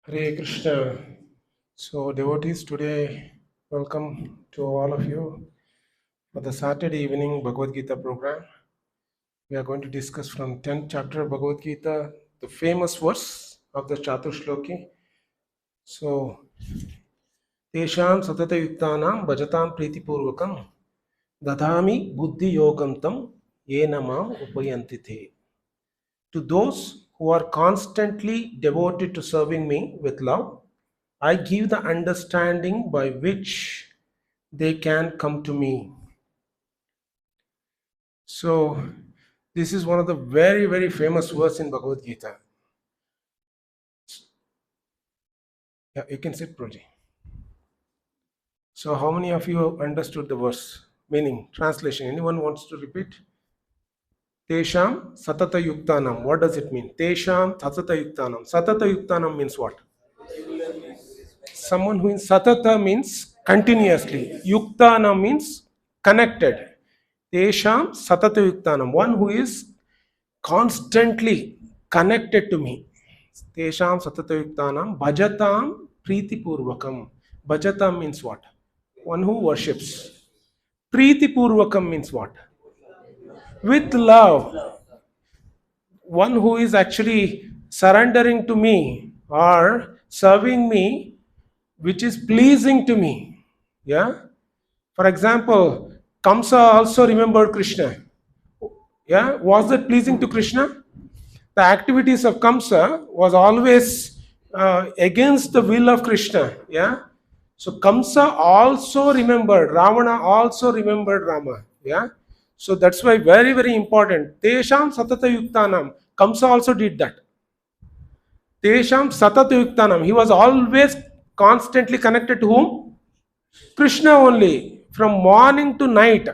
Hare Krishna. So, devotees, today, welcome to all of you for the Saturday evening Bhagavad Gita program. We are going to discuss from 10th chapter of Bhagavad Gita, the famous verse of the Chatushloki. So, Tesham satata yuktanam bhajatam pritipurvakam dadhami buddhi yogam tam yenamam upayantite. To those who are constantly devoted to serving me with love, I give the understanding by which they can come to me. So, this is one of the very, very famous verse in Bhagavad Gita. Yeah, you can sit, Proji. So, how many of you understood the verse? Meaning, translation. Anyone wants to repeat? Tesham satata yuktanam. What does it mean? Tesham satata yuktanam. Satata yuktanam means what? Someone who in satata means continuously. Yuktana means connected. Tesham satata yuktanam. One who is constantly connected to me. Tesham satata yuktanam bhajatam priti purvakam. Bhajatam means what? One who worships. Priti purvakam means what? With love. One who is actually surrendering to me or serving me, which is pleasing to me. Yeah. For example, Kamsa also remembered Krishna. Yeah. Was that pleasing to Krishna? The activities of Kamsa was always against the will of Krishna. Yeah. So Kamsa also remembered, Ravana also remembered Rama. Yeah. So that's why very, very important. Tesham satata yuktanam. Kamsa also did that. Tesham satata yuktanam. He was always constantly connected to whom? Krishna only. From morning to night.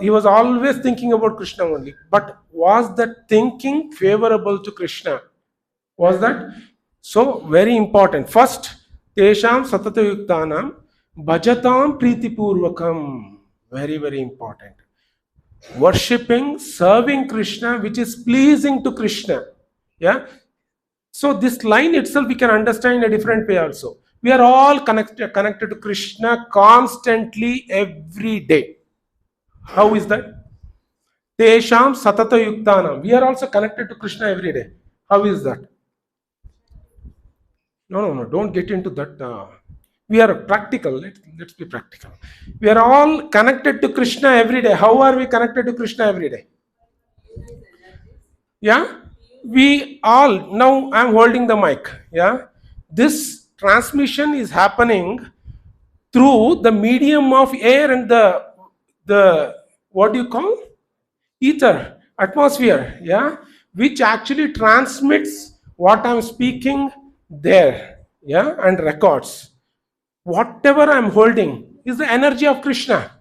He was always thinking about Krishna only. But was that thinking favorable to Krishna? Was that? So, very important. First, Tesham satata yuktanam bhajatam priti purvakam. Very, very important. Worshipping, serving Krishna, which is pleasing to Krishna. Yeah. So this line itself we can understand in a different way also. We are all connected to Krishna constantly every day. How is that? Tesham satata yuktanam. We are also connected to Krishna every day. How is that? No. Don't get into that. We are practical. Let's be practical. We are all connected to Krishna every day. How are we connected to Krishna every day? Yeah, we all, now I'm holding the mic. Yeah, this transmission is happening through the medium of air and the what do you call, ether, atmosphere. Yeah, which actually transmits what I'm speaking there. Yeah, and records whatever I'm holding is the energy of Krishna.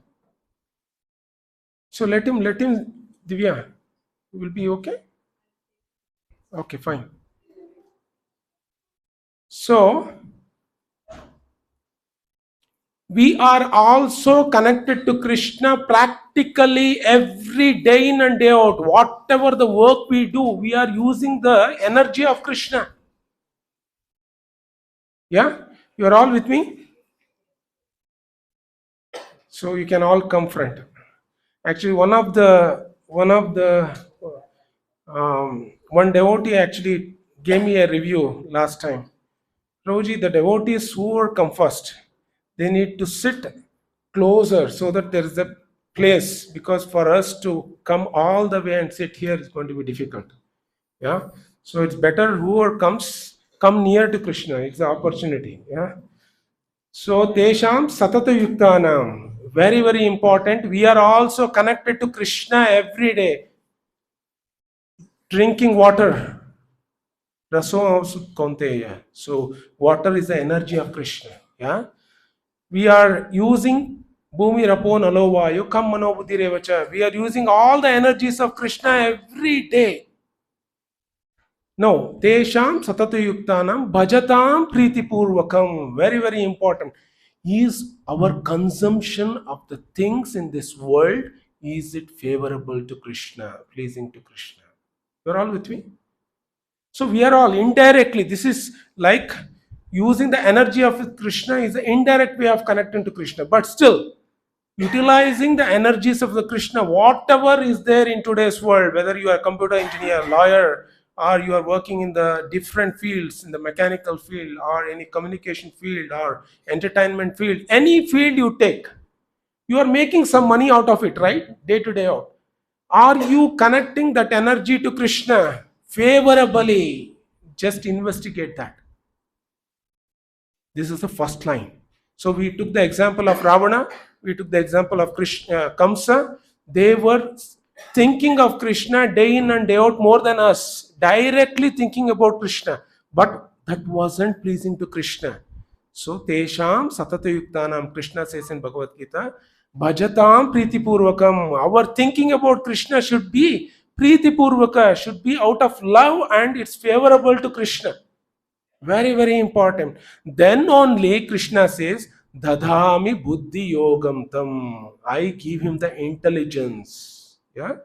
So let him Divya, will be okay. Okay, fine. So we are also connected to Krishna practically every day in and day out. Whatever the work we do, we are using the energy of Krishna. Yeah? You are all with me? So you can all come front. Actually, one devotee actually gave me a review last time. Prabhuji, the devotees who are come first, they need to sit closer so that there is a place, because for us to come all the way and sit here is going to be difficult. Yeah. So it's better whoever comes, come near to Krishna. It's the opportunity. Yeah. So Tesham Satata Yuktanam. Very, very important. We are also connected to Krishna every day. Drinking water. So water is the energy of Krishna. Yeah. We are using Bhumi Rapo Nalovayo Kam Manobuddhi Revacha. We are using all the energies of Krishna every day. No, Tesham Satata Yuktanam Bhajatam Priti Purvakam. Very, very important. Is our consumption of the things in this world, is it favorable to Krishna, pleasing to Krishna? You're all with me? So we are all indirectly, this is like using the energy of Krishna is an indirect way of connecting to Krishna. But still, utilizing the energies of the Krishna, whatever is there in today's world, whether you are a computer engineer, lawyer, or you are working in the different fields, in the mechanical field, or any communication field, or entertainment field, any field you take, you are making some money out of it, right? Day to day out. Are you connecting that energy to Krishna favorably? Just investigate that. This is the first line. So we took the example of Ravana, we took the example of Krishna, Kamsa. They were thinking of Krishna day in and day out more than us, directly thinking about Krishna. But that wasn't pleasing to Krishna. So, Tesham Satatayuktanam, Krishna says in Bhagavad Gita, Bhajatam Priti Purvakam. Our thinking about Krishna should be Priti Purvaka, should be out of love and it's favorable to Krishna. Very, very important. Then only Krishna says, Dadhami Buddhi Yogam Tam. I give him the intelligence. Yeah.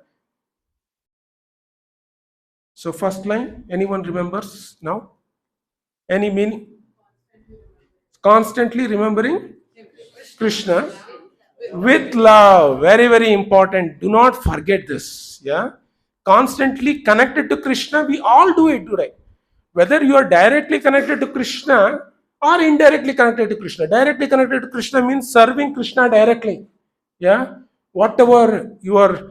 So first line, anyone remembers now? Any meaning? Constantly remembering Krishna with love. Very, very important. Do not forget this. Yeah. Constantly connected to Krishna. We all do it today. Whether you are directly connected to Krishna or indirectly connected to Krishna. Directly connected to Krishna means serving Krishna directly. Yeah. Whatever you are,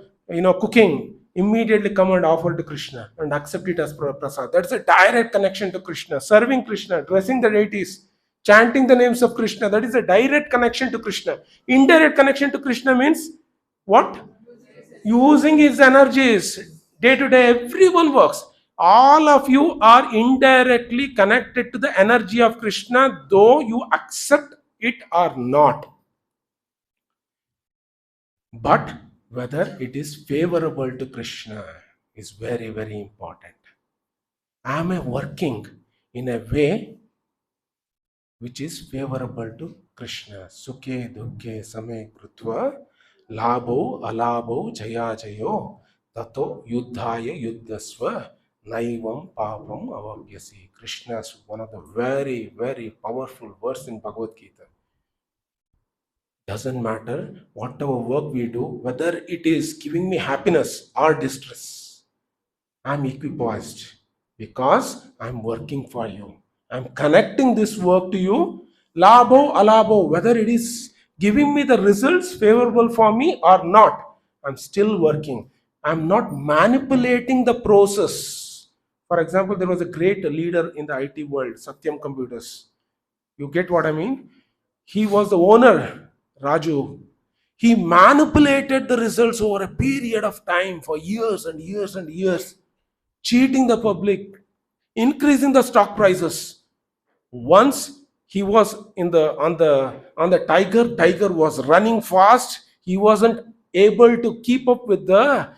cooking, immediately come and offer to Krishna and accept it as prasad. That's a direct connection to Krishna. Serving Krishna, dressing the deities, chanting the names of Krishna. That is a direct connection to Krishna. Indirect connection to Krishna means what? Using his energies. Day to day, everyone works. All of you are indirectly connected to the energy of Krishna, though you accept it or not. But whether it is favorable to Krishna is very, very important. Am I working in a way which is favorable to Krishna? Sukhe dukhe same krutva labho alabho jaya jayo tato yuddhaya yuddhasva naivam papam avapyasi. Krishna is one of the very, very powerful verse in Bhagavad Gita. Doesn't matter whatever work we do, whether it is giving me happiness or distress, I'm equipoised because I'm working for you. I'm connecting this work to you. Labho, alabho, whether it is giving me the results favorable for me or not, I'm still working. I'm not manipulating the process. For example, there was a great leader in the IT world, Satyam Computers. You get what I mean? He was the owner, Raju. He manipulated the results over a period of time for years and years and years, cheating the public, increasing the stock prices. Once he was on the tiger was running fast. He wasn't able to keep up with the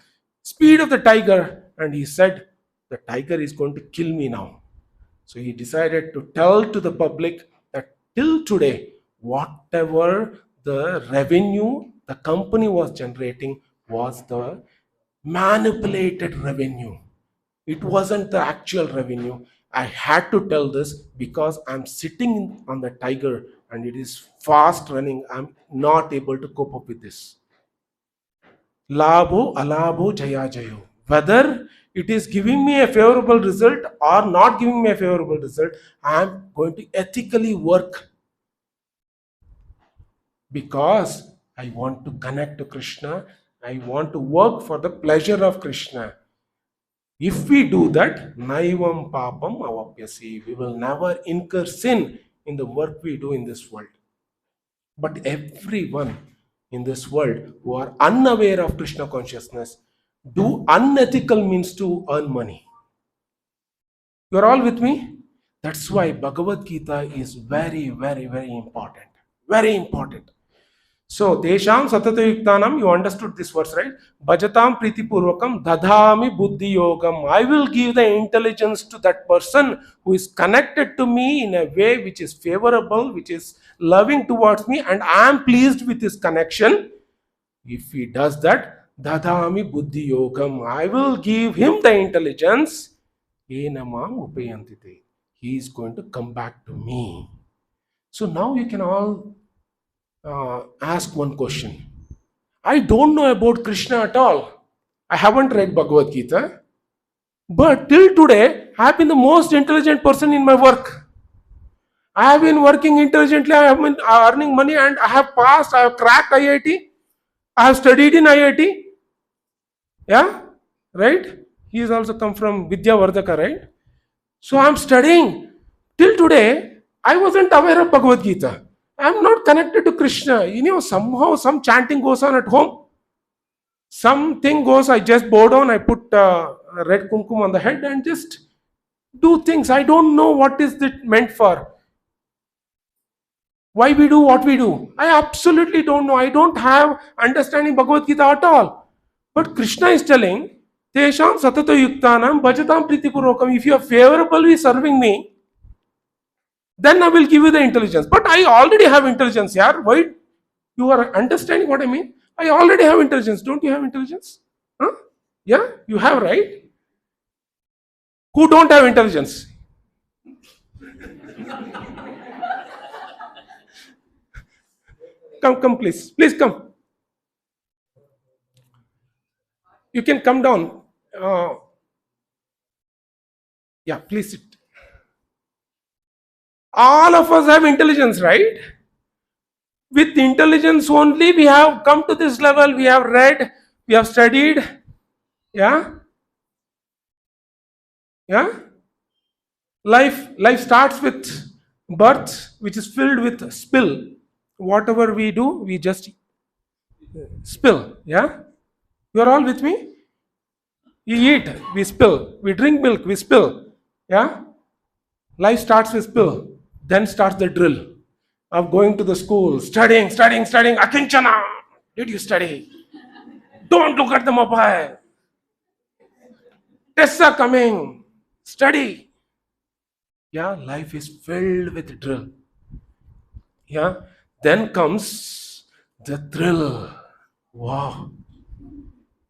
speed of the tiger, and he said, the tiger is going to kill me now. So he decided to tell to the public that till today, whatever the revenue the company was generating was the manipulated revenue. It wasn't the actual revenue. I had to tell this because I'm sitting on the tiger and it is fast running. I'm not able to cope up with this. Labho, alabho, jaya, jayo. Whether it is giving me a favorable result or not giving me a favorable result, I'm going to ethically work because I want to connect to Krishna. I want to work for the pleasure of Krishna. If we do that, naivam papam avapyasi, we will never incur sin in the work we do in this world. But everyone in this world who are unaware of Krishna consciousness do unethical means to earn money. You are all with me? That's why Bhagavad Gita is very, very, very important. Very important. So, Desham Satatayuktanam, you understood this verse, right? Bhajatam Priti Purvakam Dadhami Buddhi Yogam. I will give the intelligence to that person who is connected to me in a way which is favorable, which is loving towards me, and I am pleased with his connection. If he does that, Dadhami Buddhi Yogam, I will give him the intelligence. Enamam Upayantite. he is going to come back to me. So now you can all ask one question. I don't know about Krishna at all. I haven't read Bhagavad Gita. But till today, I have been the most intelligent person in my work. I have been working intelligently, I have been earning money, and I have passed, I have cracked IIT, I have studied in IIT. Yeah, right? He has also come from Vidya Vardhaka, right? So I am studying. Till today, I wasn't aware of Bhagavad Gita. I am not connected to Krishna. Somehow some chanting goes on at home. Something goes, I just bow down, I put red kumkum on the head and just do things. I don't know what is it meant for. Why we do what we do. I absolutely don't know. I don't have understanding Bhagavad Gita at all. But Krishna is telling, Tesham satata yuktanam bhajatam pritipurokam. If you are favorably serving me, then I will give you the intelligence. But I already have intelligence, yaar. Why? You are understanding what I mean? I already have intelligence. Don't you have intelligence? Huh? Yeah, you have, right? Who don't have intelligence? Come, please. Please come. You can come down. Yeah, please sit. All of us have intelligence, right? With intelligence only, we have come to this level. We have read, we have studied. Yeah? Yeah? Life starts with birth, which is filled with spill. Whatever we do, we just spill. Yeah? You are all with me? You eat, we spill. We drink milk, we spill. Yeah? Life starts with spill. Then starts the drill of going to the school, studying. Akinchana, did you study? Don't look at the mobile. Tests are coming. Study. Yeah, life is filled with drill. Yeah, then comes the thrill. Wow.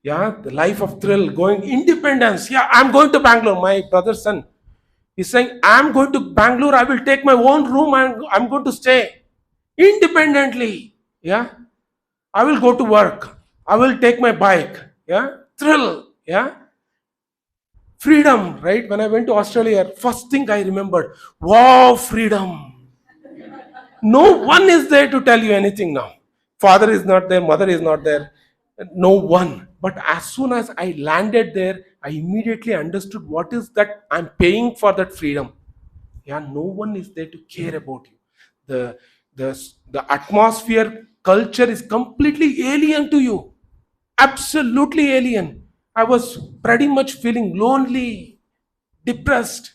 Yeah, the life of thrill, going independence. Yeah, I'm going to Bangalore. My brother's son. He's saying, I'm going to Bangalore. I will take my own room and I'm going to stay independently. Yeah, I will go to work. I will take my bike. Yeah, thrill. Yeah, freedom. Right? When I went to Australia, first thing I remembered, wow, freedom. No one is there to tell you anything now. Father is not there, mother is not there, no one. But as soon as I landed there, I immediately understood what is that I'm paying for that freedom. Yeah, no one is there to care about you. The atmosphere, culture is completely alien to you. Absolutely alien. I was pretty much feeling lonely, depressed,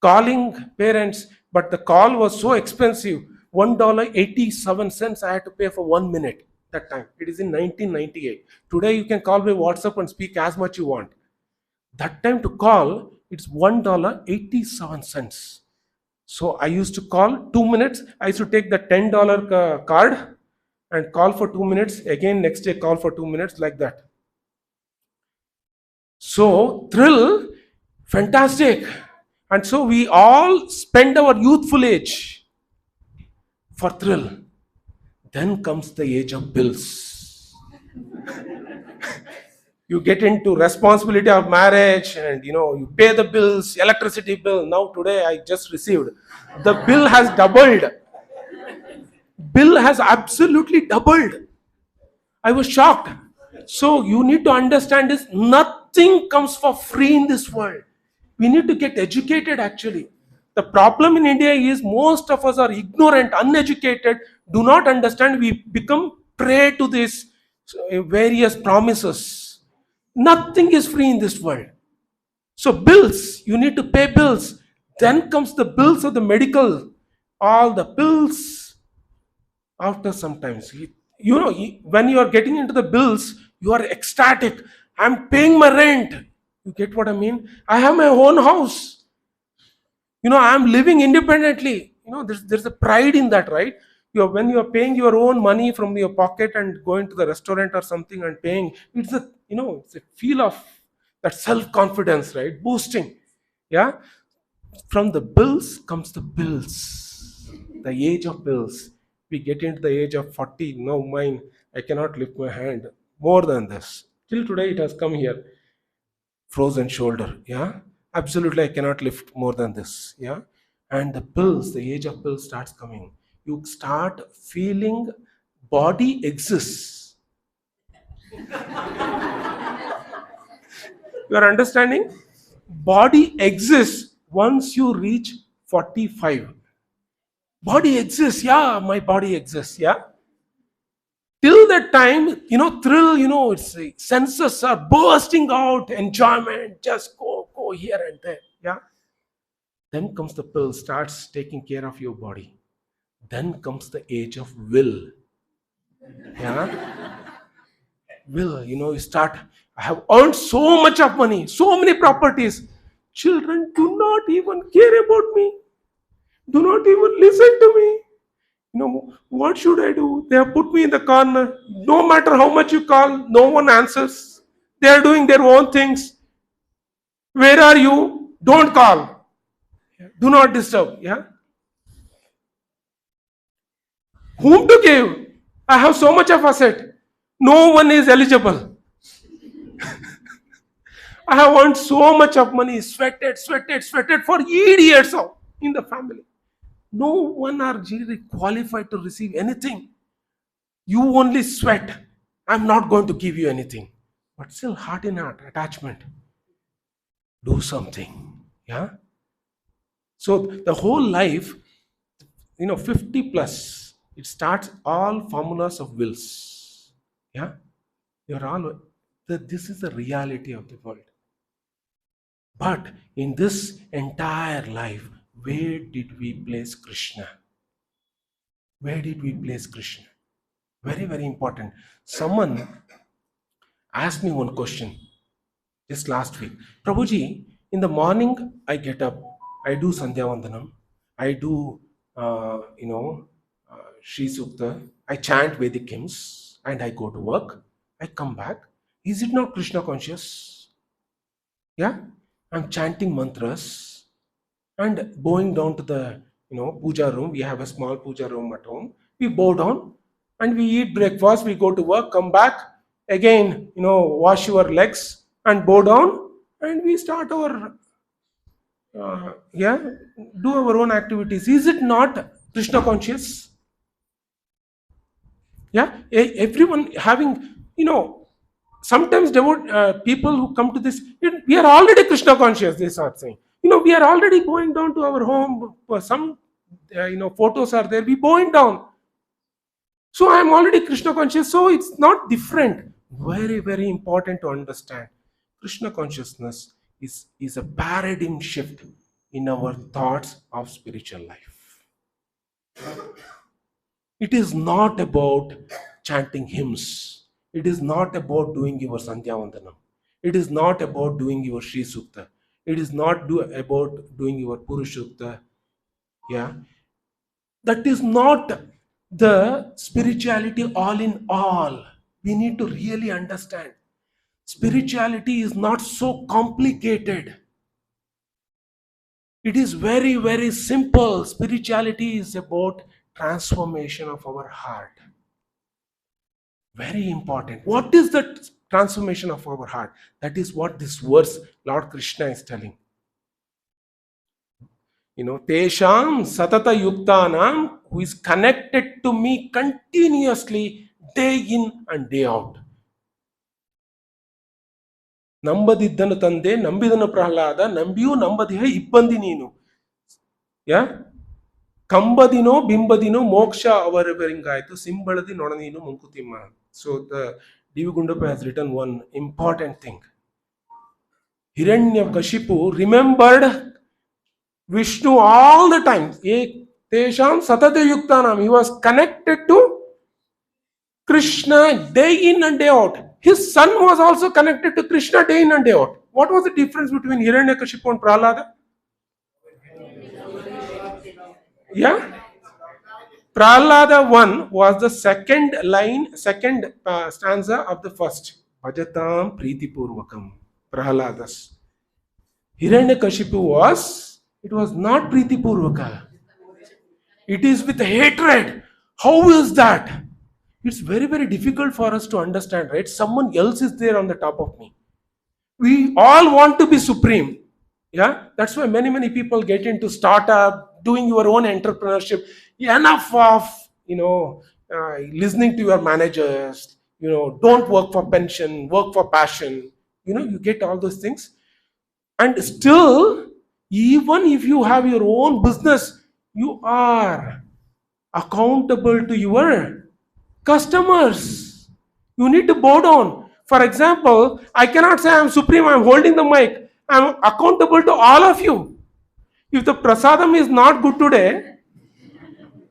calling parents, but the call was so expensive. $1.87 I had to pay for 1 minute that time. It is in 1998. Today you can call by WhatsApp and speak as much you want. That time to call, it's $1.87. So I used to call 2 minutes. I used to take the $10 card and call for 2 minutes. Again, next day call for 2 minutes, like that. So thrill, fantastic. And so we all spend our youthful age for thrill. Then comes the age of bills. You get into responsibility of marriage and you pay the bills, electricity bill. Now today I just received. The bill has doubled. Bill has absolutely doubled. I was shocked. So you need to understand this. Nothing comes for free in this world. We need to get educated actually. The problem in India is most of us are ignorant, uneducated, do not understand. We become prey to these various promises. Nothing is free in this world. So bills, you need to pay bills. Then comes the bills of the medical, all the bills. After sometimes, when you are getting into the bills, you are ecstatic. I'm paying my rent. You get what I mean? I have my own house. I'm living independently. There's a pride in that, right? When you are paying your own money from your pocket and going to the restaurant or something and paying, it's a feel of that self-confidence, right? Boosting. Yeah. From the bills comes the bills. The age of bills. We get into the age of 40. No, mine, I cannot lift my hand more than this. Till today, it has come here. Frozen shoulder. Yeah. Absolutely, I cannot lift more than this. Yeah. And the bills, the age of bills starts coming. You start feeling body exists. You are understanding? Body exists once you reach 45. Body exists, yeah, my body exists, yeah. Till that time, thrill, it's senses are bursting out, enjoyment, just go here and there, yeah. Then comes the pill, starts taking care of your body. Then comes the age of will, yeah. Will, you start, I have earned so much of money, so many properties. Children do not even care about me, do not even listen to me. What should I do? They have put me in the corner. No matter how much you call, no one answers. They are doing their own things. Where are you? Don't call. Do not disturb. Yeah. Whom to give? I have so much of asset. No one is eligible. I have earned so much of money, sweated for idiots in the family. No one are really qualified to receive anything. You only sweat. I'm not going to give you anything. But still, heart in heart, attachment. Do something. Yeah? So the whole life, 50 plus, it starts all formulas of wills. Yeah? This is the reality of the world. But in this entire life, where did we place Krishna? Where did we place Krishna? Very, very important. Someone asked me one question just last week. Prabhuji, in the morning I get up, I do Sandhya Vandanam, I do, Shri Sukta, I chant Vedic hymns, and I go to work. I come back. Is it not Krishna conscious? Yeah? I'm chanting mantras and bowing down to the, puja room. We have a small puja room at home. We bow down and we eat breakfast. We go to work, come back, again, wash your legs and bow down, and we start our, do our own activities. Is it not Krishna conscious? Yeah, everyone having, sometimes people who come to this, we are already Krishna conscious, they start saying. We are already going down to our home. Some, photos are there. We bowing down. So I am already Krishna conscious. So it's not different. Very, very important to understand. Krishna consciousness is a paradigm shift in our thoughts of spiritual life. It is not about chanting hymns. It is not about doing your Sandhya Vandanam. It is not about doing your Shri Sukta. It is not about doing your Purushukta. Yeah. That is not the spirituality all in all. We need to really understand. Spirituality is not so complicated. It is very, very simple. Spirituality is about transformation of our heart. Very important. What is the transformation of our heart? That is what this verse Lord Krishna is telling. Tesham satata yuktanam, who is connected to me continuously, day in and day out. Nambadiddanu tande, nambidanu prahlada, nambiyu nambadiha ibbandi neenu. Yeah? Kambadino, bimbadino, moksha avarabaringaitu, simbaladi nodaninu munkutimma. So the Divigundapa has written one important thing. Hiranyakashipu remembered Vishnu all the time. Tesham satata yuktanam. He was connected to Krishna day in and day out. His son was also connected to Krishna day in and day out. What was the difference between Hiranyakashipu and Prahlada? Yeah? Prahlada 1 was the second stanza of the first. Bhajatam Priti Purvakam. Prahladas. Hiranyakashipu was It was not Preeti Purvaka. It is with hatred. How is that? It's very, very difficult for us to understand, right? Someone else is there on the top of me. We all want to be supreme. Yeah, that's why many people get into startup, doing your own entrepreneurship. Enough of listening to your managers. Don't work for pension, work for passion. You get all those things, and still, even if you have your own business, you are accountable to your customers. You need to bow down. For example, I cannot say I'm supreme, I'm holding the mic. I'm accountable to all of you. If the prasadam is not good today,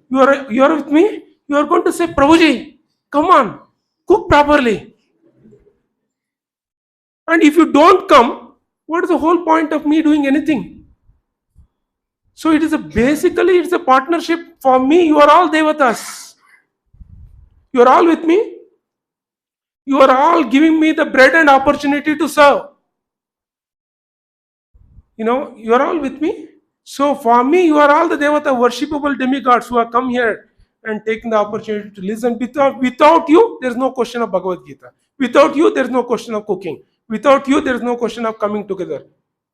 you are with me, you are going to say, Prabhuji, come on, cook properly. And if you don't come, what is the whole point of me doing anything? So basically it's a partnership. For me, you are all devatas. You are all with me. You are all giving me the bread and opportunity to serve. You are all with me. So for me, you are all the devata, worshipable demigods who have come here and taken the opportunity to listen. Without you, there is no question of Bhagavad Gita. Without you, there is no question of cooking. Without you, there is no question of coming together.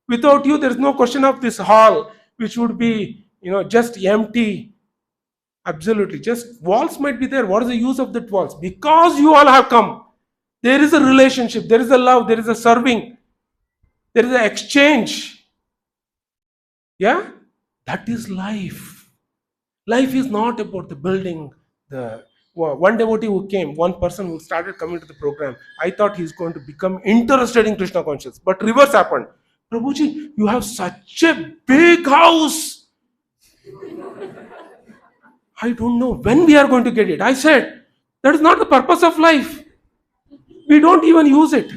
Without you, there is no question of this hall, which would be, just empty. Absolutely. Just walls might be there. What is the use of that walls? Because you all have come. There is a relationship. There is a love. There is a serving. There is an exchange. Yeah? That is life. Life is not about the building. One devotee who came, one person who started coming to the program, I thought he's going to become interested in Krishna consciousness. But reverse happened. Prabhuji, you have such a big house. I don't know when we are going to get it. I said, that is not the purpose of life. We don't even use it.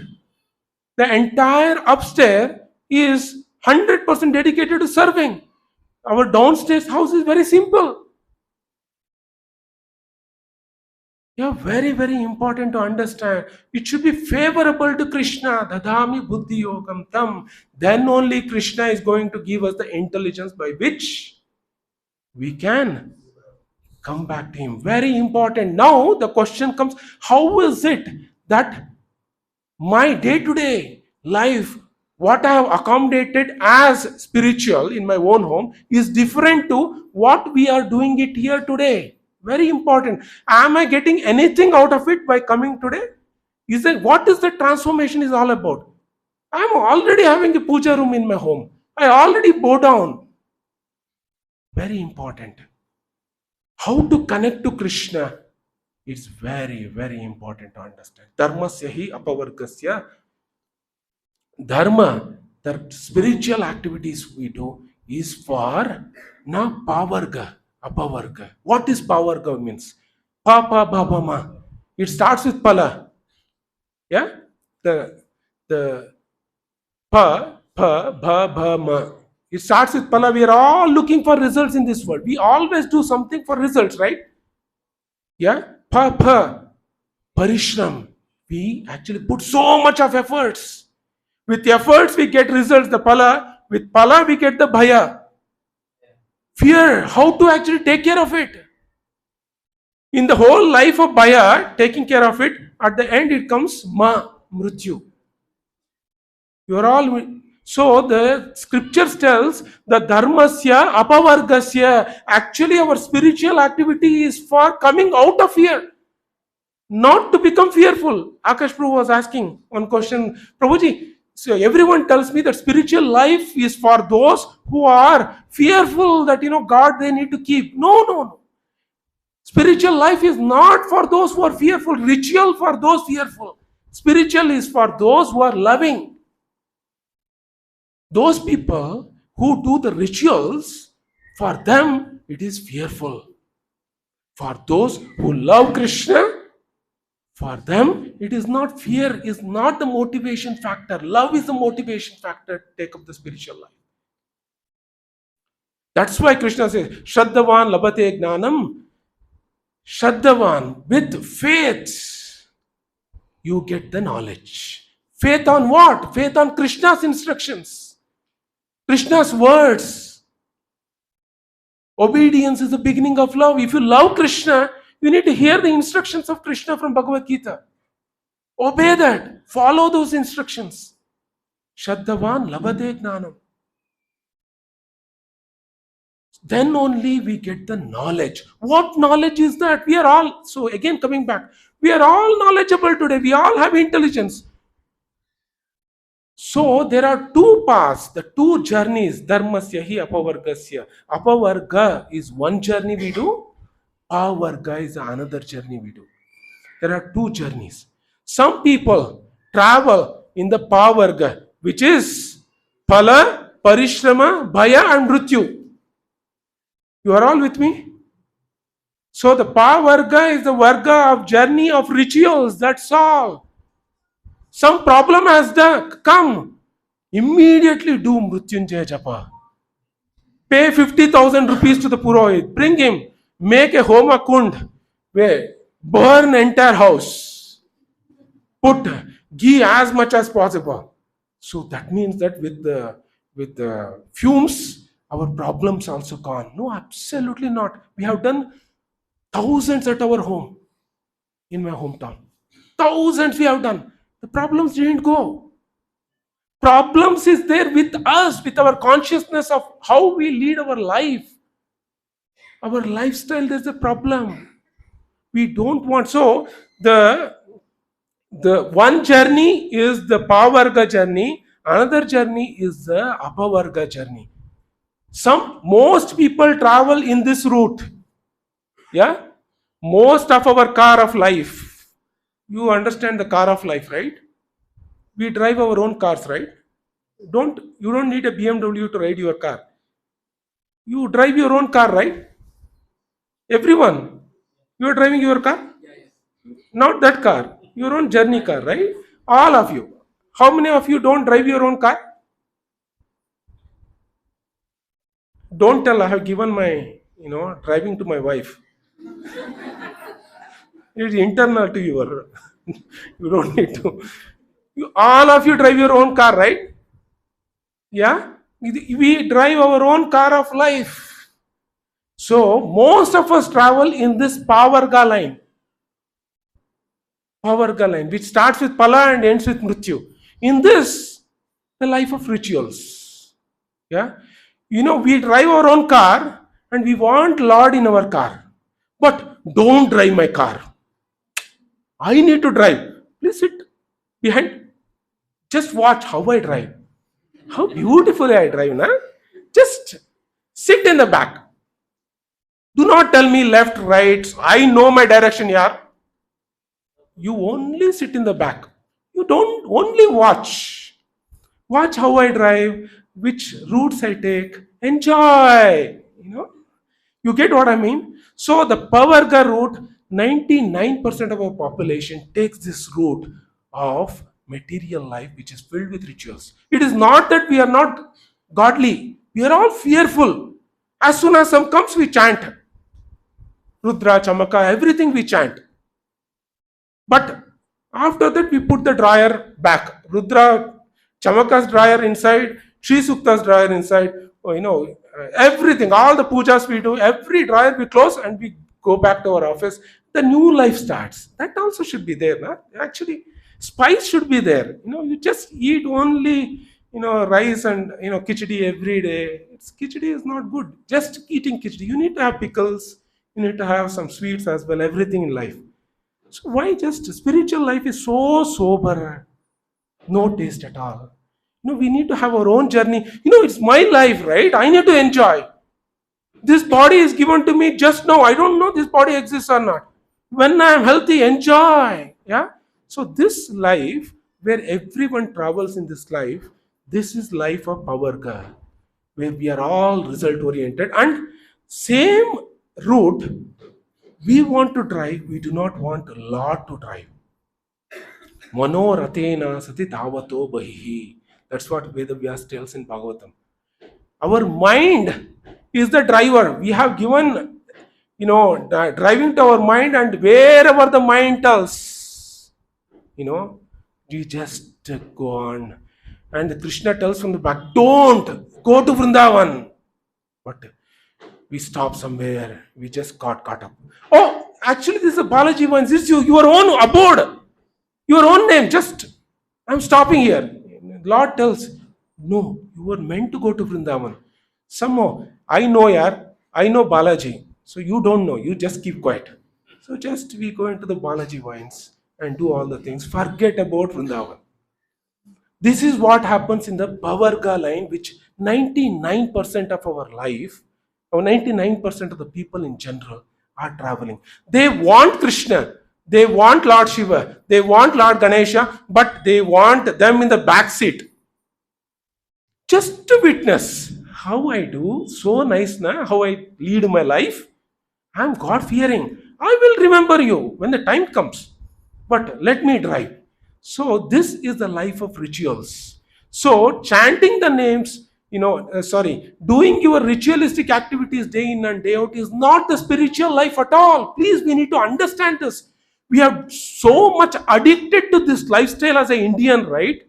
The entire upstairs is 100% dedicated to serving. Our downstairs house is very simple. Yeah, very, very important to understand. It should be favorable to Krishna. Dadami buddhi yogam tam. Then only Krishna is going to give us the intelligence by which we can come back to him. Very important. Now the question comes, how is it that my day-to-day life, what I have accommodated as spiritual in my own home, is different to what we are doing it here today? Very important. Am I getting anything out of it by coming today? What is the transformation is all about? I am already having a puja room in my home. I already bow down. Very important. How to connect to Krishna? It's very, very important to understand. Dharmasya hi apavargasya. Dharma, the spiritual activities we do, is for na pavarga, apavarga. What is pavarga means? Pa pa ba ba ma. It starts with pala. Yeah? The pa ba ba ma. It starts with pala. We are all looking for results in this world. We always do something for results, right? Yeah? Pa parishram. We actually put so much of efforts. With efforts, we get results, the pala. With pala, we get the bhaya. Fear, how to actually take care of it. In the whole life of bhaya, taking care of it, at the end it comes mrityu. You are all. So the scriptures tells the dharmasya apavargasya. Actually, our spiritual activity is for coming out of fear. Not to become fearful. Akash Prabhu was asking one question. Prabhuji, so everyone tells me that spiritual life is for those who are fearful that, God they need to keep. No. Spiritual life is not for those who are fearful. Ritual for those fearful. Spiritual is for those who are loving. Those people who do the rituals, for them it is fearful. For those who love Krishna, for them, it is not fear, is not the motivation factor. Love is the motivation factor to take up the spiritual life. That's why Krishna says, Shraddhavan labate gnanam. Shraddhavan, with faith, you get the knowledge. Faith on what? Faith on Krishna's instructions, Krishna's words. Obedience is the beginning of love. If you love Krishna, you need to hear the instructions of Krishna from Bhagavad Gita. Obey that. Follow those instructions. Shraddhavan labhate gnanam. Then only we get the knowledge. What knowledge is that? We are all, so again coming back, we are all knowledgeable today. We all have intelligence. So there are two paths, the two journeys, dharmasya hi apavargasya. Apavarga is one journey we do, avarga is another journey we do. There are two journeys. Some people travel in the pavarga, which is phala, parishrama, bhaya and mrityu. You are all with me? So the pavarga is the varga of journey of rituals, that's all. Some problem has come. Immediately do Mrityunjaya Japa. Pay 50,000 rupees to the Purohit. Bring him. Make a Homa Kund. Where? Burn entire house. Put ghee as much as possible. So that means that with the fumes, our problems also gone. No, absolutely not. We have done thousands at our home. In my hometown. Thousands we have done. The problems didn't go. Problems is there with us, with our consciousness of how we lead our life. Our lifestyle, there's a problem. We don't want. So the one journey is the pavarga journey, another journey is the apavarga journey. Most people travel in this route. Yeah? Most of our car of life. You understand the car of life, right? We drive our own cars, right? You don't need a BMW to ride your car. You drive your own car, right? Everyone. You are driving your car? Not that car. Your own journey car, right? All of you. How many of you don't drive your own car? Don't tell I have given my, driving to my wife. It is internal to your. You don't need to. All of you drive your own car, right? Yeah? We drive our own car of life. So, most of us travel in this Pavarga line. Pavarga line, which starts with Pala and ends with Mrityu. In this, the life of rituals. Yeah? We drive our own car and we want Lord in our car. But don't drive my car. I need to drive. Please sit behind. Just watch how I drive. How beautifully I drive, na? Just sit in the back. Do not tell me left, right. I know my direction, yaar. You only sit in the back. You don't only watch. Watch how I drive, which routes I take. Enjoy. You get what I mean? So the Pavarga route, 99% of our population takes this route of material life which is filled with rituals. It is not that we are not godly. We are all fearful. As soon as some comes, we chant. Rudra, Chamaka, everything we chant. But after that, we put the dryer back. Rudra, Chamaka's dryer inside, Sri Sukta's dryer inside. Everything, all the pujas we do, every dryer we close and we go back to our office. The new life starts. That also should be there. Na? Actually, spice should be there. You just eat only, rice and, khichdi every day. Khichdi is not good. Just eating khichdi. You need to have pickles. You need to have some sweets as well, everything in life. So why just spiritual life is so sober? No taste at all. We need to have our own journey. It's my life, right? I need to enjoy. This body is given to me just now. I don't know this body exists or not. When I am healthy, enjoy. Yeah. So this life, where everyone travels in this life, this is life of Pavarga, where we are all result oriented. And same route, we want to drive. We do not want a lot to drive. Mano ratena sati dhavato bahihi. That's what Vedavyas tells in Bhagavatam. Our mind is the driver. We have given, driving to our mind, and wherever the mind tells, we just go on. And Krishna tells from the back, don't go to Vrindavan. But we stop somewhere. We just got caught up. Oh, actually, this is a Balaji one. This is your own abode, your own name. Just, I'm stopping here. Lord tells, no, you were meant to go to Vrindavan. Somehow, I know, yaar, I know Balaji. So you don't know. You just keep quiet. So just we go into the Balaji vines and do all the things. Forget about Vrindavan. This is what happens in the Bavarga line, which 99% of our life, or 99% of the people in general are traveling. They want Krishna, they want Lord Shiva, they want Lord Ganesha, but they want them in the back seat. Just to witness how I do, so nice, na, how I lead my life. I'm God fearing. I will remember you when the time comes. But let me drive. So this is the life of rituals. So chanting the names, doing your ritualistic activities day in and day out is not the spiritual life at all. Please, we need to understand this. We are so much addicted to this lifestyle as an Indian, right?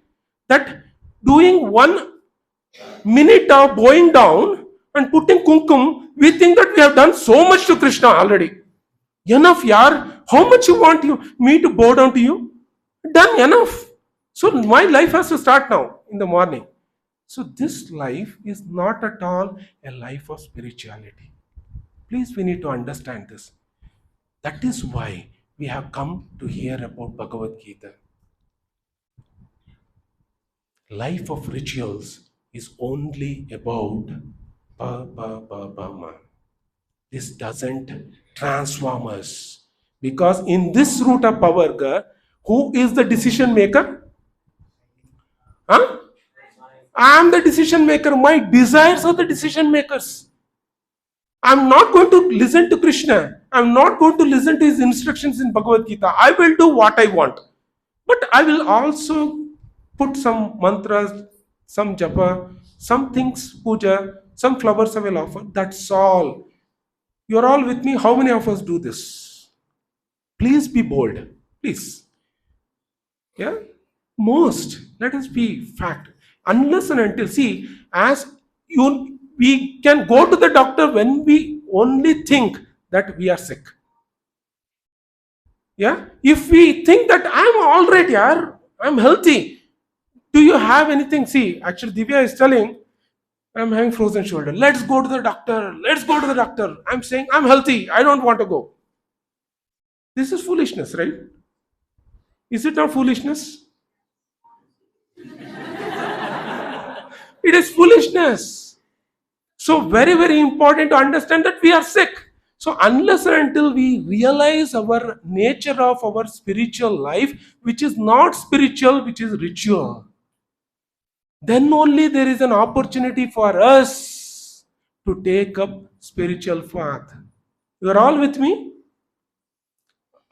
That doing 1 minute of bowing down and putting kumkum, we think that we have done so much to Krishna already. Enough, yaar. How much you want me to bow down to you? Done enough. So my life has to start now in the morning. So this life is not at all a life of spirituality. Please, we need to understand this. That is why we have come to hear about Bhagavad Gita. Life of rituals is only about This doesn't transform us. Because in this route of Pavarga, who is the decision maker? Huh? I am the decision maker. My desires are the decision makers. I'm not going to listen to Krishna. I'm not going to listen to his instructions in Bhagavad Gita. I will do what I want. But I will also put some mantras, some japa, some things, puja, some flowers I will offer. That's all. You're all with me. How many of us do this? Please be bold. Please. Yeah? Most. Let us be fact. Unless and until, see, we can go to the doctor when we only think that we are sick. Yeah? If we think that I'm all right, yeah, I'm healthy. Do you have anything? See, actually Divya is telling, I'm having frozen shoulder. Let's go to the doctor. Let's go to the doctor. I'm saying, I'm healthy. I don't want to go. This is foolishness, right? Is it not foolishness? It is foolishness. So very, very important to understand that we are sick. So unless and until we realize our nature of our spiritual life, which is not spiritual, which is ritual, then only there is an opportunity for us to take up spiritual path. You are all with me?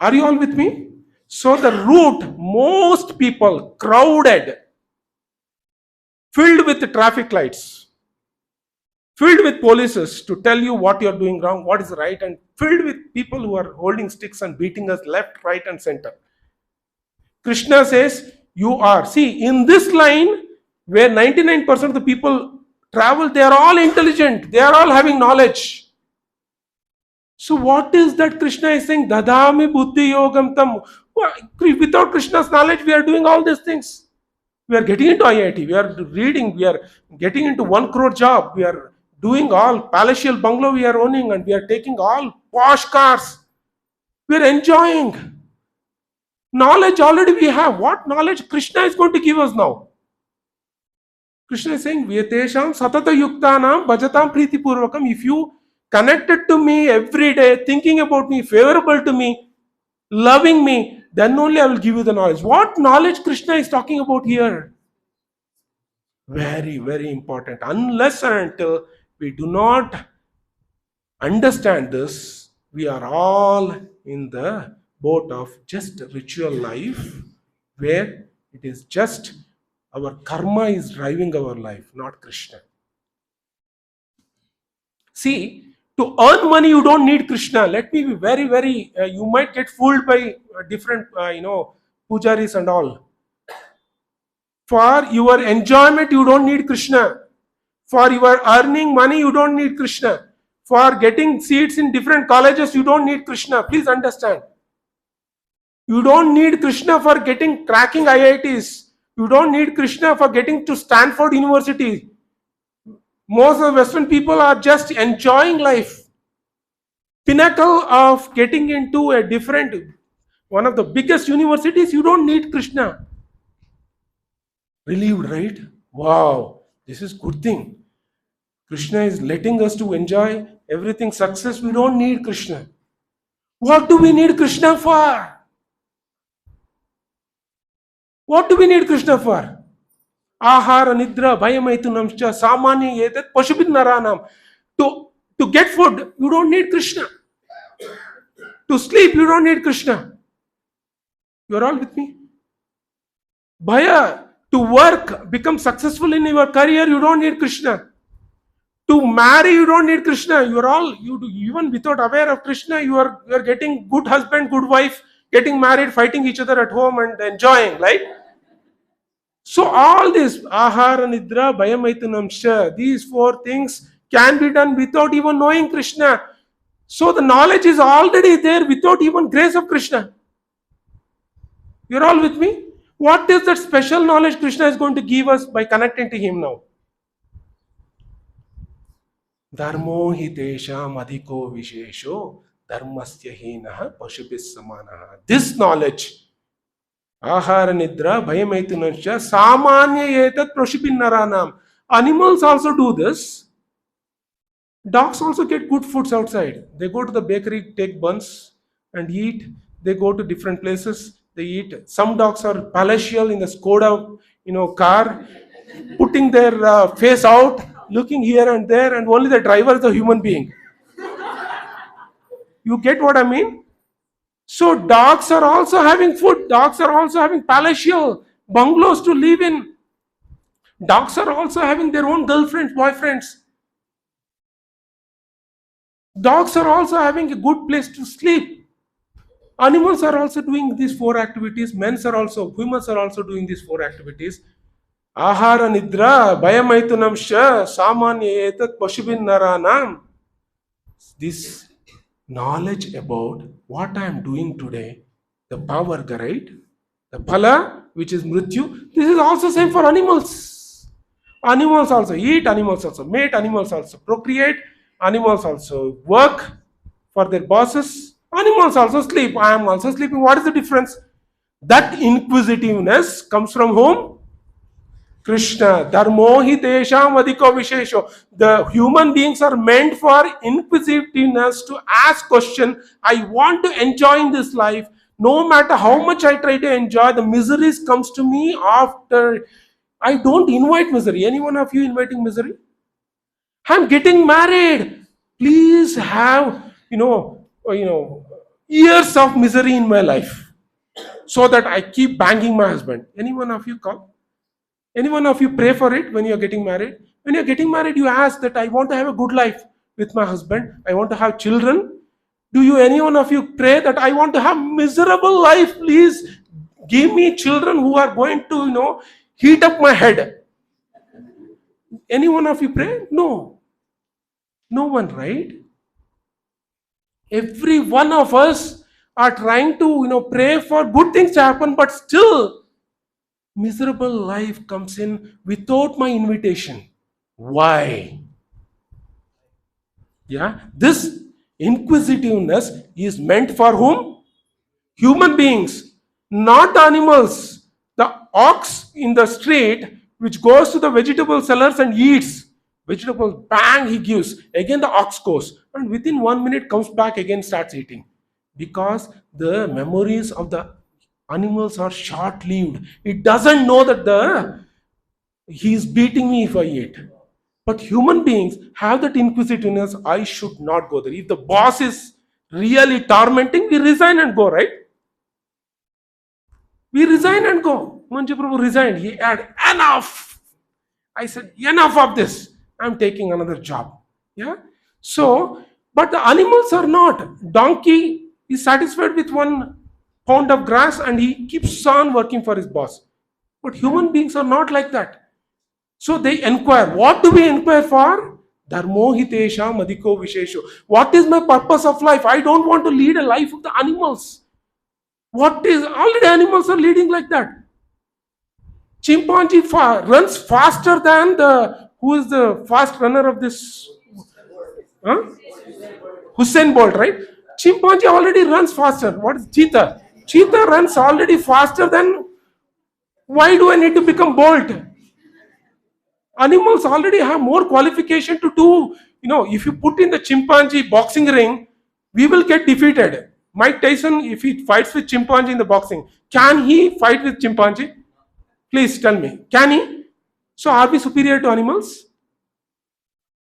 Are you all with me? So the route, most people crowded, filled with traffic lights, filled with polices to tell you what you're doing wrong, what is right, and filled with people who are holding sticks and beating us left, right, and center. Krishna says, you are. See, in this line, where 99% of the people travel, they are all intelligent, they are all having knowledge. So what is that Krishna is saying? Dadami buddhi yogam tam. Without Krishna's knowledge, we are doing all these things. We are getting into IIT, we are reading, we are getting into 1 crore job, we are doing all palatial bungalow we are owning, and we are taking all posh cars. We are enjoying. Knowledge already we have. What knowledge Krishna is going to give us now? Krishna is saying, Vyatesham satata yuktanam bhajatam priti purvakam. If you connected to me every day, thinking about me, favorable to me, loving me, then only I will give you the knowledge. What knowledge Krishna is talking about here? Very, very important. Unless and until we do not understand this, we are all in the boat of just ritual life, where it is just our karma is driving our life, not Krishna. See, to earn money, you don't need Krishna. Let me be very, very, you might get fooled by different, pujaris and all. For your enjoyment, you don't need Krishna. For your earning money, you don't need Krishna. for getting seats in different colleges, you don't need Krishna. Please understand. You don't need Krishna for cracking IITs. You don't need Krishna for getting to Stanford University. Most of the Western people are just enjoying life. Pinnacle of getting into a different, one of the biggest universities, you don't need Krishna. Relieved, right? Wow, this is good thing. Krishna is letting us to enjoy everything success. We don't need Krishna. What do we need Krishna for? What do we need Krishna for? Ahara, Nidra, Bhayamaitunamscha, Samanya, Yetat, Pashubin Naranam. To get food, you don't need Krishna. To sleep, you don't need Krishna. You are all with me? Bhaya, to work, become successful in your career, you don't need Krishna. To marry, you don't need Krishna. Even without aware of Krishna, you are getting good husband, good wife, getting married, fighting each other at home and enjoying, right? So all this, ahara, nidra, bhayamaitunamsha, these four things can be done without even knowing Krishna. So the knowledge is already there without even grace of Krishna. You're all with me? What is that special knowledge Krishna is going to give us by connecting to Him now? Dharmo hitesham adhiko vishesho dharmasya hinaha pashubhis samanaha. This knowledge, ahara nidra bhayamaitunasya samanya etat prashubhin naranam. Animals also do this. Dogs also get good foods outside. They go to the bakery, take buns and eat. They go to different places, they eat. Some dogs are palatial in the Skoda, car, putting their face out, looking here and there, and only the driver is a human being. You get what I mean? So dogs are also having food. Dogs are also having palatial bungalows to live in. Dogs are also having their own girlfriends, boyfriends. Dogs are also having a good place to sleep. Animals are also doing these four activities. Humans are also doing these four activities. Ahara nidra bhayamaitunamsha samanya etat pashubin naranam. This knowledge about what I am doing today, the power, right? The phala, which is mrityu, this is also same for animals. Animals also eat, animals also mate, animals also procreate, animals also work for their bosses, animals also sleep. I am also sleeping. What is the difference? That inquisitiveness comes from whom? Krishna. Dharmo hitesham adhiko vishesho. The human beings are meant for inquisitiveness, to ask question. I want to enjoy in this life. No matter how much I try to enjoy, the miseries comes to me after. I don't invite misery. Any one of you inviting misery? I'm getting married. Please have, years of misery in my life, so that I keep banging my husband. Any one of you call? Any one of you pray for it when you're getting married? When you're getting married, you ask that I want to have a good life with my husband. I want to have children. Any one of you pray that I want to have miserable life? Please give me children who are going to, heat up my head. Any one of you pray? No. No one, right? Every one of us are trying to, pray for good things to happen, but still miserable life comes in without my invitation. Why? Yeah, this inquisitiveness is meant for whom? Human beings, not animals. The ox in the street which goes to the vegetable sellers and eats vegetables, bang, he gives. Again the ox goes, and within 1 minute comes back again, starts eating. Because the memories of the animals are short-lived. It doesn't know that he's beating me if I eat. But human beings have that inquisitiveness. I should not go there. If the boss is really tormenting, we resign and go, right? We resign and go. Manju Prabhu resigned. He had enough. I said, enough of this. I'm taking another job. Yeah. So, but the animals are not. Donkey is satisfied with 1 pound of grass and he keeps on working for his boss. But human beings are not like that. So they inquire. What do we inquire for? Dharmohitesha madiko vishesho. What is my purpose of life? I don't want to lead a life of the animals. What is, already animals are leading like that. Chimpanzee runs faster than the, who is the fast runner of this? Huh? Hussein Bolt, right? Chimpanzee already runs faster. What is cheetah? Cheetah runs already faster than, why do I need to become Bolt? Animals already have more qualification to do. If you put in the chimpanzee boxing ring, we will get defeated. Mike Tyson, if he fights with chimpanzee in the boxing, can he fight with chimpanzee? Please tell me. Can he? So are we superior to animals?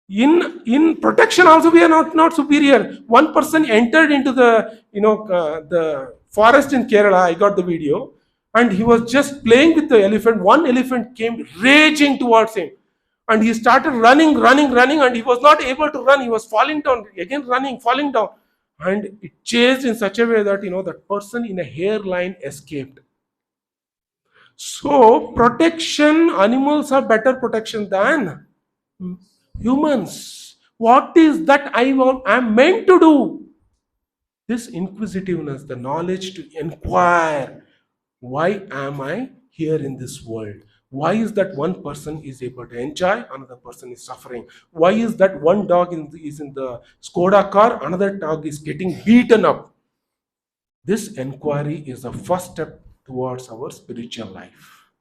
In protection also we are not superior. One person entered into the forest in Kerala. I got the video, and he was just playing with the elephant. One elephant came raging towards him, and he started running, and he was not able to run. He was falling down again, running, falling down, and it chased in such a way that that person in a hairline escaped. So protection, animals are better protection than humans. What is that I'm meant to do? This inquisitiveness, the knowledge to inquire. Why am I here in this world? Why is that one person is able to enjoy, another person is suffering? Why is that one dog is in the Skoda car, another dog is getting beaten up? This inquiry is the first step towards our spiritual life.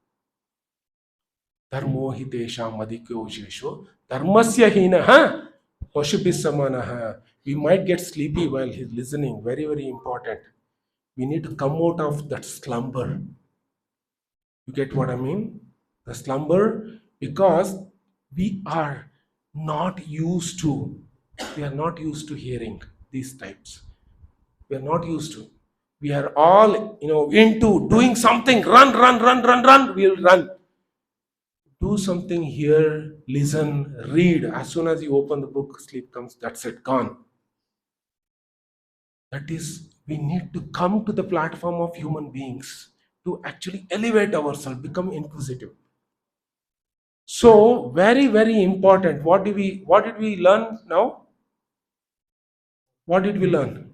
Dharmo hitesha madikyo shesho dharmasya hinaha pashubisamanaha. We might get sleepy while he's listening. Very, very important. We need to come out of that slumber. You get what I mean? The slumber, because we are not used to hearing these types. We are not used to. We are all into doing something. Run. We'll run. Do something here, listen, read. As soon as you open the book, sleep comes, that's it, gone. That is, we need to come to the platform of human beings to actually elevate ourselves, become inquisitive. So, very, very important. What did we learn now? What did we learn?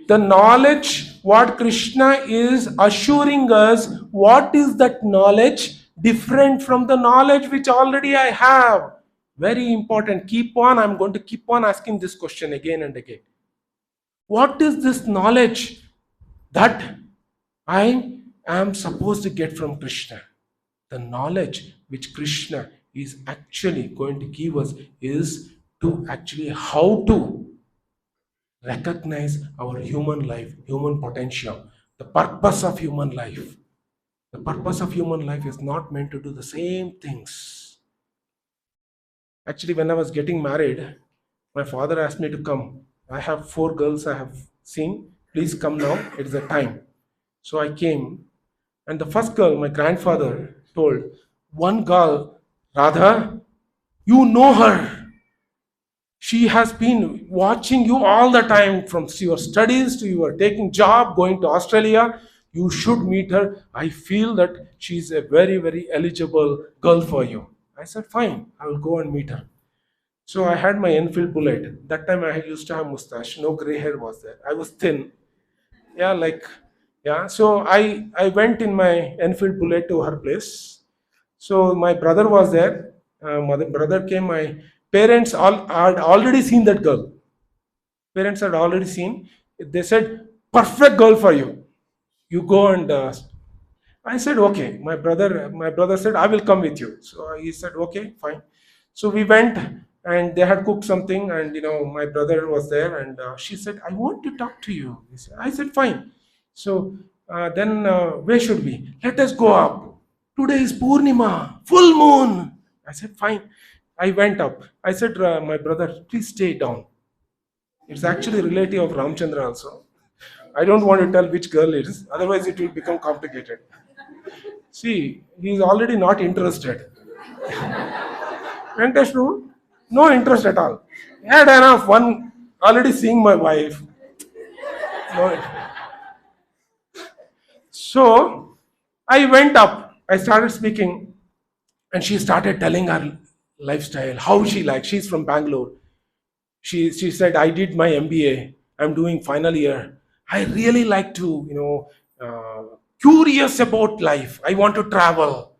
The knowledge, what Krishna is assuring us, what is that knowledge? Different from the knowledge which already I have. Very important. I'm going to keep on asking this question again and again. What is this knowledge that I am supposed to get from Krishna? The knowledge which Krishna is actually going to give us is to actually how to recognize our human life, human potential, the purpose of human life. The purpose of human life is not meant to do the same things. Actually, when I was getting married, my father asked me to come. I have 4 girls I have seen. Please come now. It is the time. So I came. And the first girl, my grandfather told, one girl, Radha, you know her. She has been watching you all the time, from your studies to your taking job, going to Australia. You should meet her. I feel that she's a very, very eligible girl for you. I said, fine, I will go and meet her. So I had my Enfield Bullet. That time I used to have mustache. No gray hair was there. I was thin. So I went in my Enfield Bullet to her place. So my brother was there. My brother came. My parents had already seen that girl. Parents had already seen. They said, perfect girl for you. You go and I said, okay. My brother said, I will come with you. So he said, okay, fine. So we went, and they had cooked something, and my brother was there, and she said, I want to talk to you. I said, fine. So then where should we? Let us go up. Today is Purnima, full moon. I said, fine. I went up. I said, my brother, please stay down. It's actually a relative of Ramchandra also. I don't want to tell which girl it is, otherwise it will become complicated. See, he is already not interested. Venkateshru, no interest at all. Had enough, one already seeing my wife. No. So I went up, I started speaking, and she started telling her lifestyle, how she likes. She's from Bangalore. She said, I did my MBA. I'm doing final year. I really like to, curious about life. I want to travel.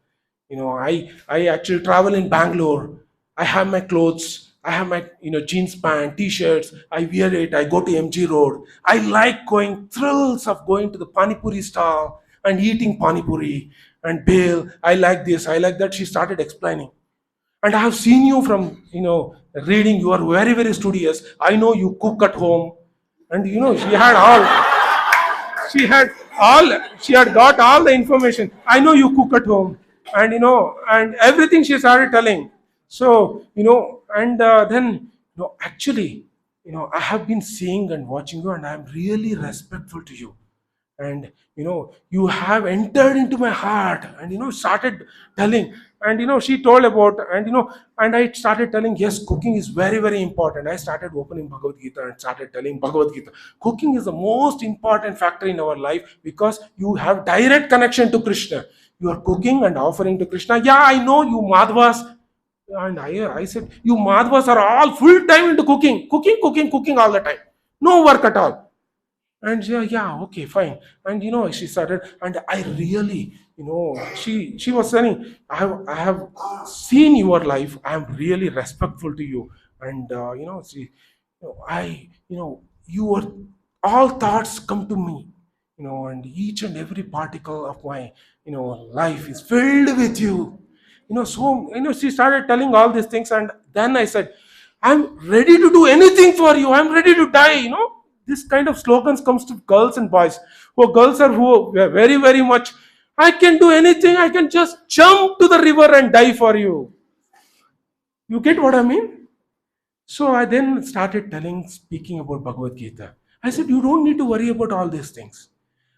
I actually travel in Bangalore. I have my clothes. I have my jeans pant, t-shirts. I wear it. I go to MG Road. I like going thrills of going to the pani puri stall and eating pani puri and bail. I like this. I like that. She started explaining. And I have seen you from reading. You are very very studious. I know you cook at home, and she had got all the information. I know you cook at home, and and everything she started telling. So and then actually I have been seeing and watching you, and I am really respectful to you. And you have entered into my heart, and started telling. And she told about, and and I started telling, yes, cooking is very very important. I started opening Bhagavad Gita and started telling Bhagavad Gita. Cooking is the most important factor in our life, because you have direct connection to Krishna. You are cooking and offering to Krishna. Yeah, I know you Madhvas. And I said, you Madhvas are all full time into cooking all the time, no work at all. And yeah, okay, fine. And she started, and I really, she was saying, I have seen your life. I am really respectful to you. And she, your all thoughts come to me, and each and every particle of my, life is filled with you. So she started telling all these things, and then I said, I'm ready to do anything for you. I'm ready to die. This kind of slogans comes to girls and boys. Who are very very much, I can do anything. I can just jump to the river and die for you. You get what I mean? So I then started speaking about Bhagavad Gita. I said, you don't need to worry about all these things.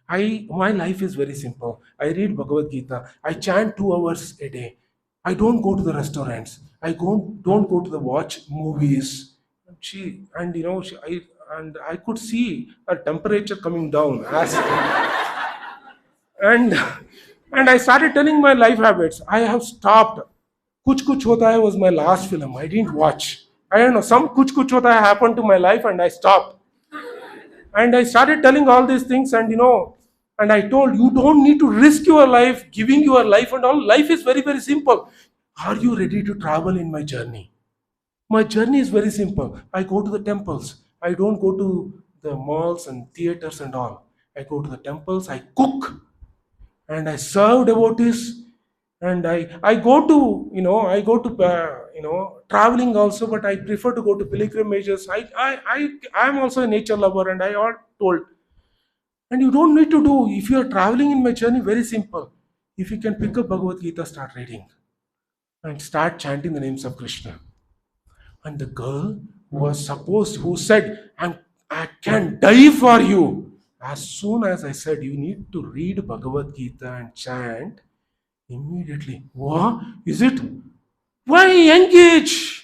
My life is very simple. I read Bhagavad Gita. I chant 2 hours a day. I don't go to the restaurants. Don't go to the watch movies. I could see her temperature coming down and and I started telling my life habits. I have stopped. Kuch Kuch Hota Hai was my last film. I didn't watch. I don't know, some Kuch Kuch Hota Hai happened to my life, and I stopped. And I started telling all these things, and and I told, you don't need to risk your life, giving your life and all. Life is very very simple. Are you ready to travel in my journey? My journey is very simple. I go to the temples. I don't go to the malls and theaters and all. I go to the temples. I cook and I serve devotees. And I go to traveling also, but I prefer to go to pilgrimages. I am also a nature lover, and I all told. And you don't need to do, if you are traveling in my journey, very simple. If you can pick up Bhagavad Gita, start reading and start chanting the names of Krishna. And the girl who said, I can die for you. As soon as I said, you need to read Bhagavad Gita and chant, immediately, what? Is it? Why engage?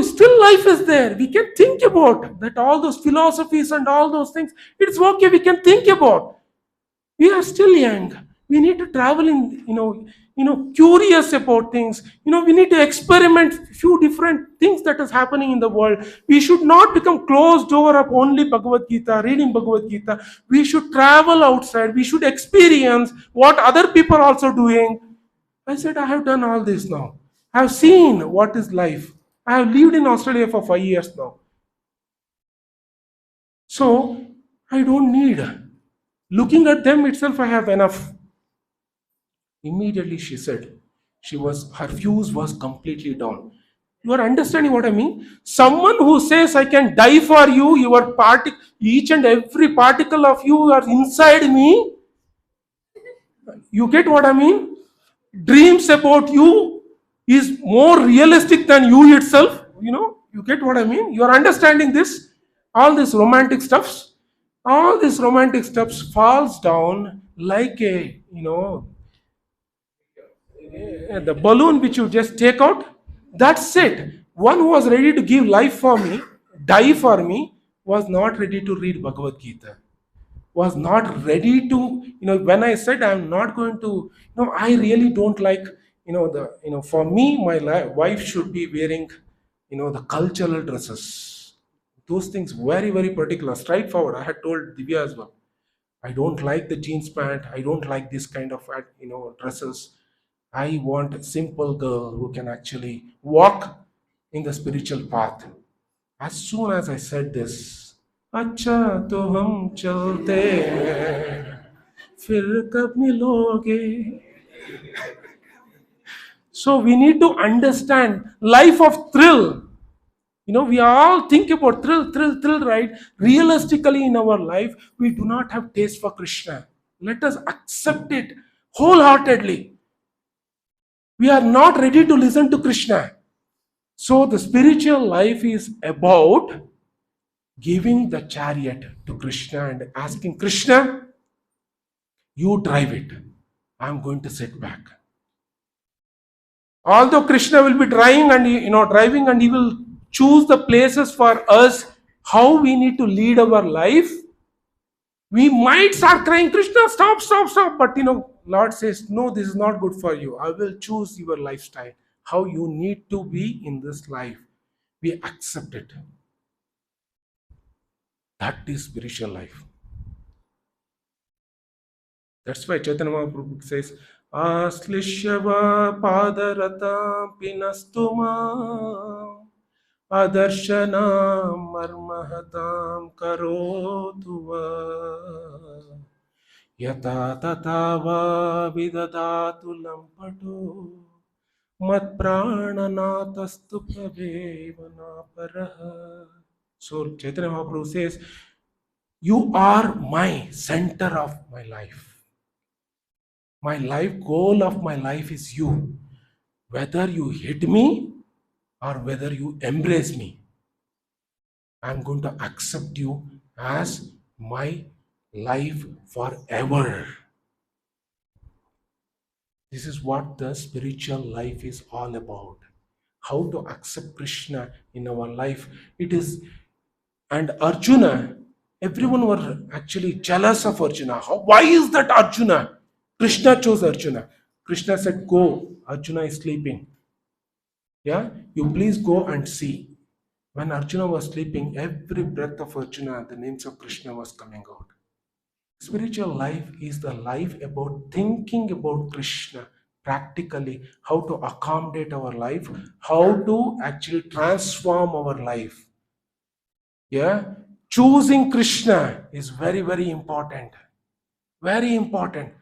Still life is there. We can think about that, all those philosophies and all those things. It's okay, we can think about. We are still young. We need to travel in, curious about things. We need to experiment few different things that is happening in the world. We should not become closed door of only Bhagavad Gita, reading Bhagavad Gita. We should travel outside. We should experience what other people are also doing. I said, I have done all this now. I have seen what is life. I have lived in Australia for 5 years now. So I don't need. Looking at them itself, I have enough. Immediately she said, her fuse was completely down. You are understanding what I mean? Someone who says, I can die for you, each and every particle of you are inside me. You get what I mean? Dreams about you is more realistic than you itself. You get what I mean? You are understanding this? All this romantic stuffs falls down like a, the balloon which you just take out. That's it. One who was ready to give life for me, die for me, was not ready to read Bhagavad Gita. Was not ready to, when I said I'm not going to, I really don't like, for me, my wife should be wearing, the cultural dresses. Those things very, very particular, straightforward. I had told Divya as well. I don't like the jeans pant. I don't like this kind of, dresses. I want a simple girl who can actually walk in the spiritual path. As soon as I said this, अच्छा तो हम चलते हैं, फिर कब मिलोगे? So we need to understand life of thrill. We all think about thrill, right? Realistically, in our life, we do not have taste for Krishna. Let us accept it wholeheartedly. We are not ready to listen to Krishna. So the spiritual life is about giving the chariot to Krishna and asking Krishna, you drive it. I'm going to sit back. Although Krishna will be driving and he will choose the places for us how we need to lead our life, we might start crying, Krishna, stop. But Lord says, no, this is not good for you. I will choose your lifestyle, how you need to be in this life. We accept it. That is spiritual life. That's why Chaitanya Mahaprabhu says, Aslishyava padarata pinastuma adarshana marmahatam karotuva yata tatava vidadatu lampato mat prananatastu pravevana paraha. So Chaitanya Mahaprabhu says, you are my center of my life. My life, goal of my life is you. Whether you hit me or whether you embrace me, I'm going to accept you as my life forever. This is what the spiritual life is all about. How to accept Krishna in our life. It is, and Arjuna, everyone were actually jealous of Arjuna. Why is that Arjuna? Krishna chose Arjuna. Krishna said, go, Arjuna is sleeping. Yeah, you please go and see. When Arjuna was sleeping, every breath of Arjuna, the names of Krishna was coming out. Spiritual life is the life about thinking about Krishna practically, how to accommodate our life, how to actually transform our life. Yeah, choosing Krishna is very, very important. Very important.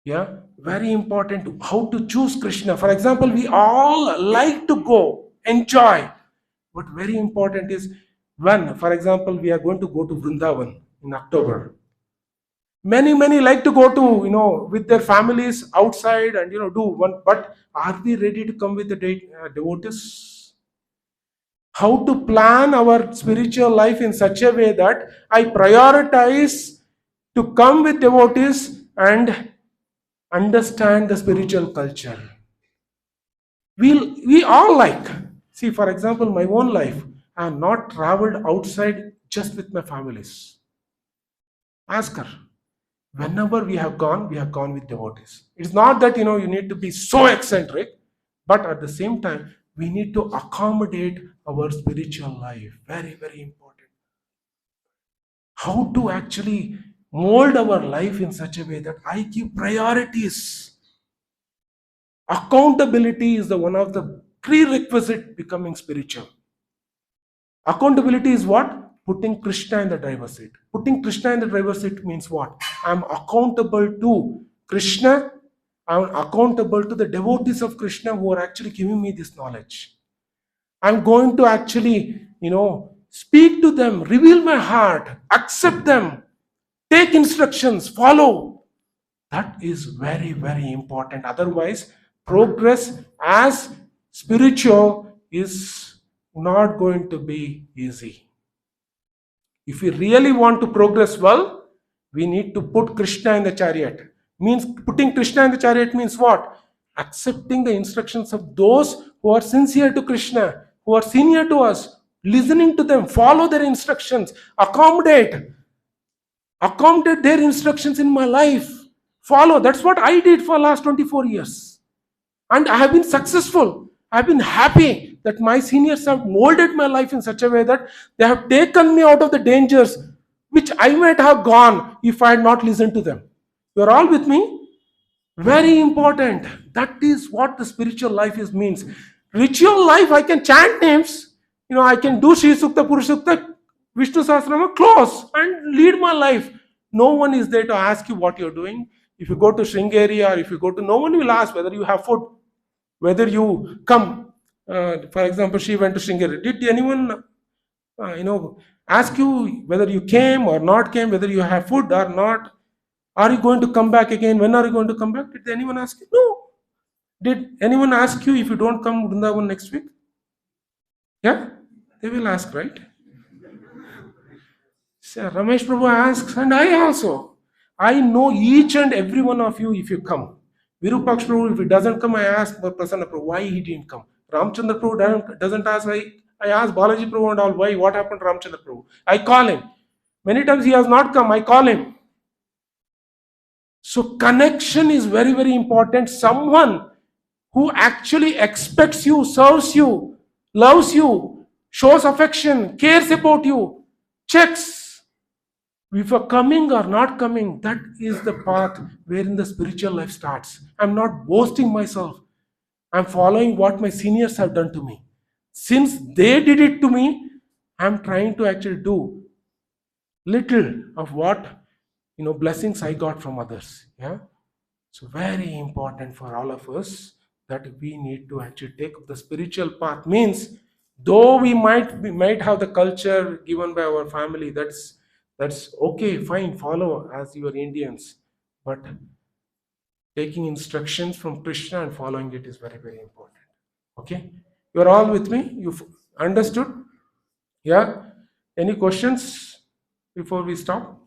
Yeah, very important how to choose Krishna. For example, we all like to go, enjoy. But very important is when, for example, we are going to go to Vrindavan in October. Many like to go to, with their families outside and, do one. But are we ready to come with the devotees? How to plan our spiritual life in such a way that I prioritize to come with devotees and understand the spiritual culture. We all like. See, for example, my own life, I have not traveled outside just with my families. Ask her. Whenever we have gone with devotees. It's not that, you need to be so eccentric, but at the same time, we need to accommodate our spiritual life. Very, very important. How to actually mold our life in such a way that I give priorities. Accountability is one of the prerequisite becoming spiritual. Accountability is what? Putting Krishna in the driver's seat. Putting Krishna in the driver's seat means what? I'm accountable to Krishna. I'm accountable to the devotees of Krishna who are actually giving me this knowledge. I'm going to actually, speak to them, reveal my heart, accept them, take instructions, follow. That is very, very important. Otherwise, progress as spiritual is not going to be easy. If we really want to progress well, we need to put Krishna in the chariot. Means putting Krishna in the chariot means what? Accepting the instructions of those who are sincere to Krishna, who are senior to us, listening to them, follow their instructions, accommodate their instructions in my life. Follow. That's what I did for last 24 years. And I have been successful. I've been happy that my seniors have molded my life in such a way that they have taken me out of the dangers which I might have gone if I had not listened to them. You're all with me? Very important. That is what the spiritual life is means. Ritual life, I can chant names. I can do Sri Sukta, Purushukta, Vishnu Sahasranama, close and lead my life. No one is there to ask you what you're doing. If you go to Sringeri or if you go to, no one will ask whether you have food, whether you come. For example, she went to Sringeri. Did anyone, ask you whether you came or not came, whether you have food or not? Are you going to come back again? When are you going to come back? Did anyone ask you? No. Did anyone ask you if you don't come Vrindavan next week? Yeah? They will ask, right? So Ramesh Prabhu asks, and I also. I know each and every one of you if you come. Virupaksh Prabhu, if he doesn't come, I ask Prasanna Prabhu why he didn't come. Ramchandra Prabhu doesn't ask. I ask Balaji Prabhu and all why. What happened to Ramchandra Prabhu? I call him. Many times he has not come. I call him. So connection is very, very important. Someone who actually expects you, serves you, loves you, shows affection, cares about you, checks if you're coming or not coming. That is the path wherein the spiritual life starts. I'm not boasting myself. I'm following what my seniors have done to me. Since they did it to me, I'm trying to actually do little of what blessings I got from others. Yeah. So very important for all of us that we need to actually take up the spiritual path. Means though we might have the culture given by our family, that's okay, fine, follow as you are Indians, but taking instructions from Krishna and following it is very, very important. Okay, you're all with me? You've understood? Yeah. Any questions before we stop?